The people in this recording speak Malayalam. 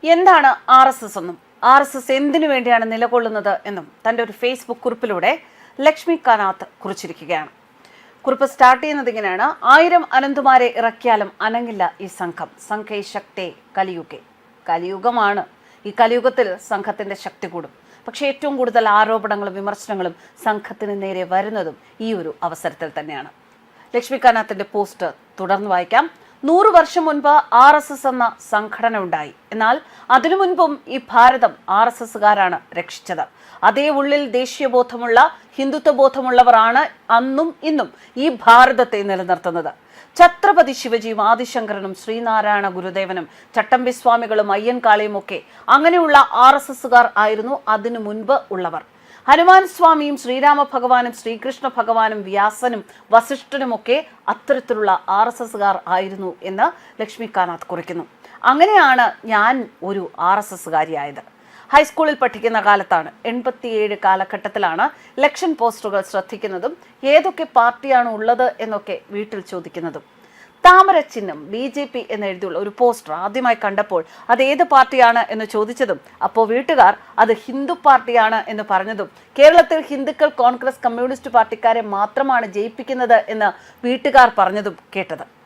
എന്താണ് RSS എന്നും RSS എന്തിനു വേണ്ടിയാണ് നിലകൊള്ളുന്നത് എന്നും തൻ്റെ ഒരു ഫേസ്ബുക്ക് കുറിപ്പിലൂടെ ലക്ഷ്മി കാനാത്ത് കുറിച്ചിരിക്കുകയാണ്. കുറിപ്പ് സ്റ്റാർട്ട് ചെയ്യുന്നത് ഇങ്ങനെയാണ്: 1000 അനന്തുമാരെ ഇറക്കിയാലും അനങ്ങില്ല ഈ സംഘം. സംഘേ ശക്തേ കലിയുഗേ. കലിയുഗമാണ്. ഈ കലിയുഗത്തിൽ സംഘത്തിന്റെ ശക്തി കൂടും. പക്ഷേ ഏറ്റവും കൂടുതൽ ആരോപണങ്ങളും വിമർശനങ്ങളും സംഘത്തിന് നേരെ വരുന്നതും ഈ ഒരു അവസരത്തിൽ തന്നെയാണ്. ലക്ഷ്മി കാനാത്തിന്റെ പോസ്റ്റ് തുടർന്ന് വായിക്കാം. 100 വർഷം മുൻപ് RSS എന്ന സംഘടന ഉണ്ടായി. എന്നാൽ അതിനു മുൻപും ഈ ഭാരതം RSSകാരാണ് രക്ഷിച്ചത്. അതേ ഉള്ളിൽ ദേശീയബോധമുള്ള ഹിന്ദുത്വബോധമുള്ളവരാണ് അന്നും ഇന്നും ഈ ഭാരതത്തെ നിലനിർത്തുന്നത്. ഛത്രപതി ശിവജിയും ആദിശങ്കരനും ശ്രീനാരായണ ഗുരുദേവനും ചട്ടമ്പി സ്വാമികളും അയ്യൻകാളിയും ഒക്കെ അങ്ങനെയുള്ള RSSകാർ ആയിരുന്നു അതിനു മുൻപ് ഉള്ളവർ. ഹനുമാൻ സ്വാമിയും ശ്രീരാമ ഭഗവാനും ശ്രീകൃഷ്ണ ഭഗവാനും വ്യാസനും വസിഷ്ഠനുമൊക്കെ അത്തരത്തിലുള്ള RSSകാർ ആയിരുന്നു എന്ന് ലക്ഷ്മി കാനാത്ത് കുറിക്കുന്നു. അങ്ങനെയാണ് ഞാൻ ഒരു RSSകാരിയായത്. ഹൈസ്കൂളിൽ പഠിക്കുന്ന കാലത്താണ്. 87 കാലഘട്ടത്തിലാണ് ഇലക്ഷൻ പോസ്റ്ററുകൾ ശ്രദ്ധിക്കുന്നതും ഏതൊക്കെ പാർട്ടിയാണ് ഉള്ളത് എന്നൊക്കെ വീട്ടിൽ ചോദിക്കുന്നതും. താമര ചിഹ്നം BJP എന്ന് എഴുതിയുള്ള ഒരു പോസ്റ്റർ ആദ്യമായി കണ്ടപ്പോൾ അത് ഏത് പാർട്ടിയാണ് എന്ന് ചോദിച്ചതും അപ്പോൾ വീട്ടുകാർ അത് ഹിന്ദു പാർട്ടിയാണ് എന്ന് പറഞ്ഞതും കേരളത്തിൽ ഹിന്ദുക്കൾ കോൺഗ്രസ് കമ്മ്യൂണിസ്റ്റ് പാർട്ടിക്കാരെ മാത്രമാണ് ജയിപ്പിക്കുന്നത് എന്ന് വീട്ടുകാർ പറഞ്ഞതും കേട്ടത്.